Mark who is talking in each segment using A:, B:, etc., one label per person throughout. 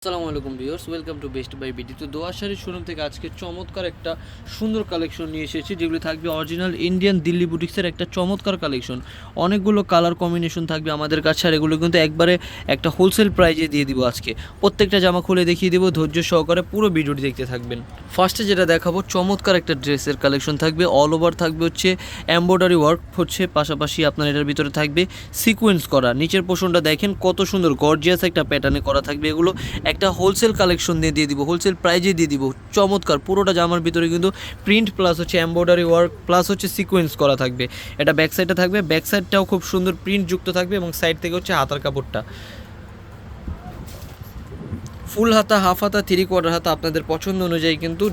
A: আসসালামু আলাইকুম viewers, welcome to Best Buy BD. তো দোয়া শাড়ির শোরুম থেকে আজকে চমৎকার একটা সুন্দর কালেকশন নিয়ে এসেছি, যেগুলো থাকবে অরিজিনাল ইন্ডিয়ান দিল্লি বুটিক্সের একটা চমৎকার কালেকশন। অনেকগুলো কালার কম্বিনেশন থাকবে আমাদের কাছে, আর এগুলো কিন্তু একবারে একটা হোলসেল প্রাইজে দিয়ে দিব আজকে। প্রত্যেকটা জামা খুলে দেখিয়ে দেবো, ধৈর্য সহকারে পুরো ভিডিওটি দেখতে থাকবেন। ফার্স্টে যেটা দেখাবো, চমৎকার একটা ড্রেসের কালেকশন থাকবে, অল ওভার থাকবে হচ্ছে এমব্রয়ডারি ওয়ার্ক হচ্ছে, পাশাপাশি আপনার এটার ভিতরে থাকবে সিকোয়েন্স করা। নিচের পোর্শনটা দেখেন কত সুন্দর গর্জিয়াস একটা প্যাটার্নে করা থাকবে। এগুলো একটা হোলসেল কালেকশন দিয়ে দিব, হোলসেল প্রাইজে দিয়ে দিব। চমৎকার পুরোটা জামার ভিতরে কিন্তু প্রিন্ট প্লাস হচ্ছে এমব্রয়ডারি ওয়ার্ক প্লাস হচ্ছে সিকোয়েন্স করা থাকবে। এটা ব্যাক সাইডটা থাকবে, ব্যাক সাইডটাও খুব সুন্দর প্রিন্ট যুক্ত থাকবে, এবং সাইড থেকে হচ্ছে হাতার কাপড়টা ফুল হাতা, হাফ হাতা, 3/4 হাতা আপনাদের পছন্দ অনুযায়ী কিন্তু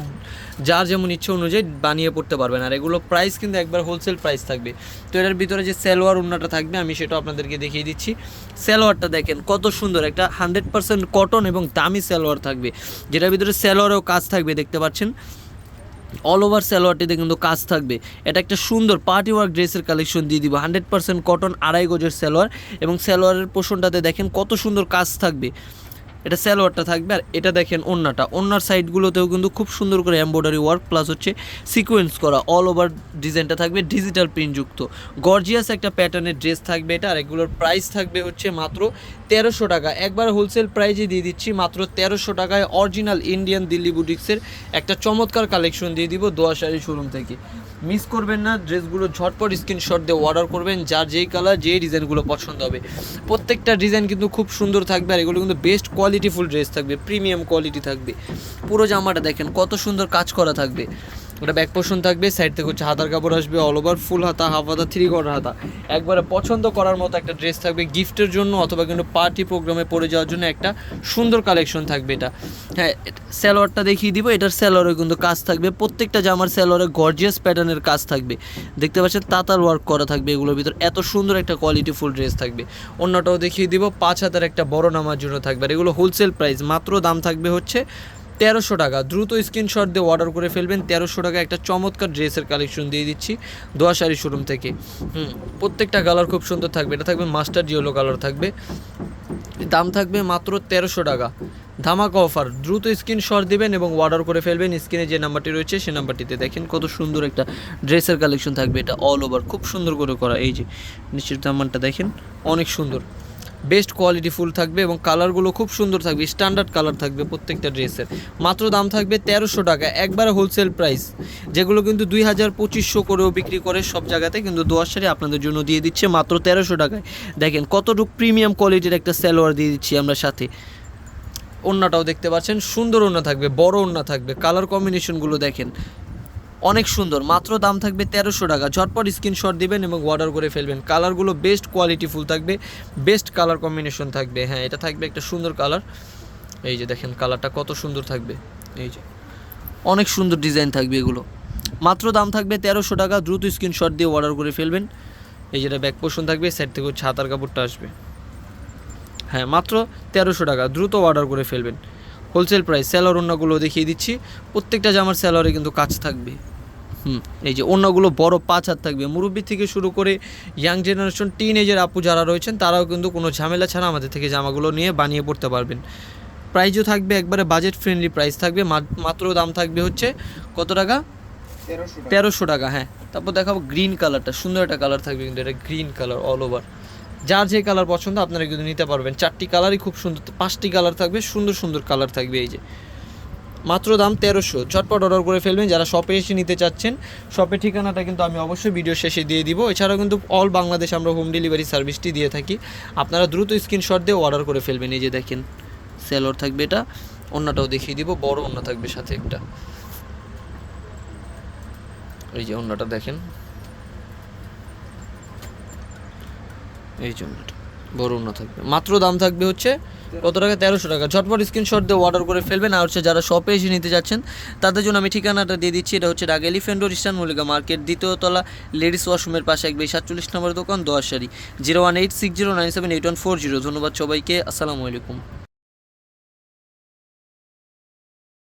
A: যার যেমন ইচ্ছে অনুযায়ী বানিয়ে পড়তে পারবেন। আর এগুলো প্রাইস কিন্তু একবার হোলসেল প্রাইস থাকবে। তো এটার ভিতরে যে সালোয়ার ওড়নাটা থাকবে আমি সেটা আপনাদেরকে দেখিয়ে দিচ্ছি। সালোয়ারটা দেখেন কত সুন্দর, একটা 100% কটন এবং দামি সালোয়ার থাকবে, যেটার ভিতরে সালোয়ারেও কাজ থাকবে, দেখতে পাচ্ছেন অল ওভার সালোয়ারটিতে কিন্তু কাজ থাকবে। এটা একটা সুন্দর পার্টি ওয়ার্ক ড্রেসের কালেকশন দিয়ে দিব, 100% কটন, 2.5 গজের সালোয়ার, এবং সালোয়ারের পোর্শনটাতে দেখেন কত সুন্দর কাজ থাকবে। এটা সালোয়ারটা থাকবে। আর এটা দেখেন ওড়নাটা, ওড়নার সাইডগুলোতেও কিন্তু খুব সুন্দর করে এমব্রয়ডারি ওয়ার্ক প্লাস হচ্ছে সিকোয়েন্স করা অল ওভার ডিজাইনটা থাকবে, ডিজিটাল প্রিন্টযুক্ত গর্জিয়াস একটা প্যাটার্নের ড্রেস থাকবে এটা। আর এগুলোর প্রাইস থাকবে হচ্ছে মাত্র 1300 টাকা। একবার হোলসেল প্রাইজে দিয়ে দিচ্ছি মাত্র 1300 টাকায়। অরিজিনাল ইন্ডিয়ান দিল্লি বুটিক্সের একটা চমৎকার কালেকশন দিয়ে দিব দোয়া শাড়ি শোরুম থেকে। মিস করবেন না, ড্রেসগুলো ঝটপট স্ক্রিনশট দিয়ে অর্ডার করবেন, যার যেই কালার যেই ডিজাইনগুলো পছন্দ হবে। প্রত্যেকটা ডিজাইন কিন্তু খুব সুন্দর থাকবে, আর এগুলো কিন্তু বেস্ট কোয়ালিটিফুল ড্রেস থাকবে, প্রিমিয়াম কোয়ালিটি থাকবে। পুরো জামাটা দেখেন কত সুন্দর কাজ করা থাকবে। ওটা ব্যাক পোর্শন থাকবে, সাইড থেকে হচ্ছে হাতার কাপড় আসবে, অল ওভার ফুল হাতা, হাফ হাতা, 3/4 হাতা। একবারে পছন্দ করার মতো একটা ড্রেস থাকবে গিফটের জন্য, অথবা কিন্তু পার্টি প্রোগ্রামে পরে যাওয়ার জন্য একটা সুন্দর কালেকশন থাকবে এটা। হ্যাঁ, সালোয়ারটা দেখিয়ে দিব, এটার সালোয়ারে কিন্তু কাজ থাকবে, প্রত্যেকটা জামার সালোয়ারে গর্জিয়াস প্যাটার্নের কাজ থাকবে, দেখতে পাচ্ছেন তাতার ওয়ার্ক করা থাকবে এগুলোর ভিতর। এত সুন্দর একটা কোয়ালিটিফুল ড্রেস থাকবে। অন্যটাও দেখিয়ে দিব, 5 হাতের একটা বড় নামার জন্য থাকবে। আর এগুলো হোলসেল প্রাইস, মাত্র দাম থাকবে হচ্ছে 1300 টাকা। দ্রুত স্ক্রিনশট দিয়ে অর্ডার করে ফেলবেন। 1300 টাকা একটা চমৎকার ড্রেসের কালেকশন দিয়ে দিচ্ছি দোয়া শাড়ি শোরুম থেকে। প্রত্যেকটা কালার খুব সুন্দর থাকবে। এটা থাকবে মাস্টার্ড ইয়েলো কালার থাকবে, দাম থাকবে মাত্র 1300 টাকা। ধামাকা অফার, দ্রুত স্ক্রিনশট দিবেন এবং অর্ডার করে ফেলবেন। স্ক্রিনে যে নাম্বারটি রয়েছে সেই নাম্বারটিতে দেখেন কত সুন্দর একটা ড্রেসের কালেকশন থাকবে। এটা অল ওভার খুব সুন্দর করে করা, এই যে নিচের দামানটা দেখেন অনেক সুন্দর, বেস্ট কোয়ালিটি ফুল থাকবে, এবং কালারগুলো খুব সুন্দর থাকবে, স্ট্যান্ডার্ড কালার থাকবে প্রত্যেকটা ড্রেসের। মাত্র দাম থাকবে 1300 টাকা, একবারে হোলসেল প্রাইস। যেগুলো কিন্তু 2000-2500 করেও বিক্রি করে সব জায়গাতে, কিন্তু দোয়া শাড়ি আপনাদের জন্য দিয়ে দিচ্ছে মাত্র 1300 টাকায়। দেখেন কতটুকু প্রিমিয়াম কোয়ালিটির একটা সালোয়ার দিয়ে দিচ্ছি আমরা সাথে। ওড়নাটাও দেখতে পাচ্ছেন সুন্দর ওড়না থাকবে, বড় ওড়না থাকবে, কালার কম্বিনেশনগুলো দেখেন অনেক সুন্দর। মাত্র দাম থাকবে 1300 টাকা। ঝটপট স্ক্রিনশট দিবেন এবং অর্ডার করে ফেলবেন। কালারগুলো বেস্ট কোয়ালিটি ফুল থাকবে, বেস্ট কালার কম্বিনেশন থাকবে। হ্যাঁ, এটা থাকবে একটা সুন্দর কালার, এই যে দেখেন কালারটা কত সুন্দর থাকবে, এই যে অনেক সুন্দর ডিজাইন থাকবে এগুলো। মাত্র দাম থাকবে 1300 টাকা। দ্রুত স্ক্রিনশট দিয়ে অর্ডার করে ফেলবেন। এই যেটা ব্যাক পোর্শন থাকবে, সাইড থেকে ছাতার কাপড়টা আসবে। হ্যাঁ, মাত্র 1300 টাকা, দ্রুত অর্ডার করে ফেলবেন। Wholesale price. স্যালোয়ার ওড়নাগুলো দেখিয়ে দিচ্ছি, প্রত্যেকটা জামার স্যালোয়ারে কিন্তু কাজ থাকবে। এই যে ওড়নাগুলো বড় 5 হাত থাকবে। মুরব্বি থেকে শুরু করে ইয়াং জেনারেশন, টিন এজের আপু যারা রয়েছেন তারাও কিন্তু কোনো ঝামেলা ছাড়া আমাদের থেকে জামাগুলো নিয়ে বানিয়ে পড়তে পারবেন। প্রাইসও থাকবে একবারে বাজেট ফ্রেন্ডলি প্রাইস থাকবে। মাত্র দাম থাকবে হচ্ছে কত টাকা? 1300 টাকা। হ্যাঁ, তারপর দেখাবো গ্রিন কালারটা, সুন্দর একটা কালার থাকবে কিন্তু এটা গ্রিন কালার অল ওভার। যার যে কালার পছন্দ আপনারা কিন্তু নিতে পারবেন। 4টি কালারই খুব সুন্দর, 5টি কালার থাকবে, সুন্দর সুন্দর কালার থাকবে। এই যে মাত্র দাম 1300। ঝটপট অর্ডার করে ফেলবেন যারা শপে এসে নিতে চাচ্ছেন। শপের ঠিকানাটা কিন্তু আমি অবশ্যই ভিডিও শেষে দিয়ে দিব। এছাড়াও কিন্তু অল বাংলাদেশ আমরা হোম ডেলিভারি সার্ভিসটি দিয়ে থাকি। আপনারা দ্রুত স্ক্রিনশট দিয়ে অর্ডার করে ফেলবেন। এই যে দেখেন সেলর থাকবে এটা, ওড়নাটাও দেখিয়ে দিব, বড় ওড়না থাকবে সাথে একটা। এই যে ওড়নাটা দেখেন, এই যে ওড়নাটা বড় ওড়না থাকবে। মাত্র দাম থাকবে হচ্ছে কত টাকা? 1300 টাকা। ঝটপট স্ক্রিনশট দিয়ে অর্ডার করে ফেলবেন। আর হচ্ছে যারা শপে এসে নিতে যাচ্ছেন তাদের জন্য আমি ঠিকানাটা দিয়ে দিচ্ছি। এটা হচ্ছে Dhaka elephant road, eastern Mallika market, 2য় তলা, লেডিস ওয়াশরুমের পাশে 147 নম্বর দোকান, দোয়া শাড়ি। 01860978140। ধন্যবাদ সবাইকে, আসসালামু আলাইকুম।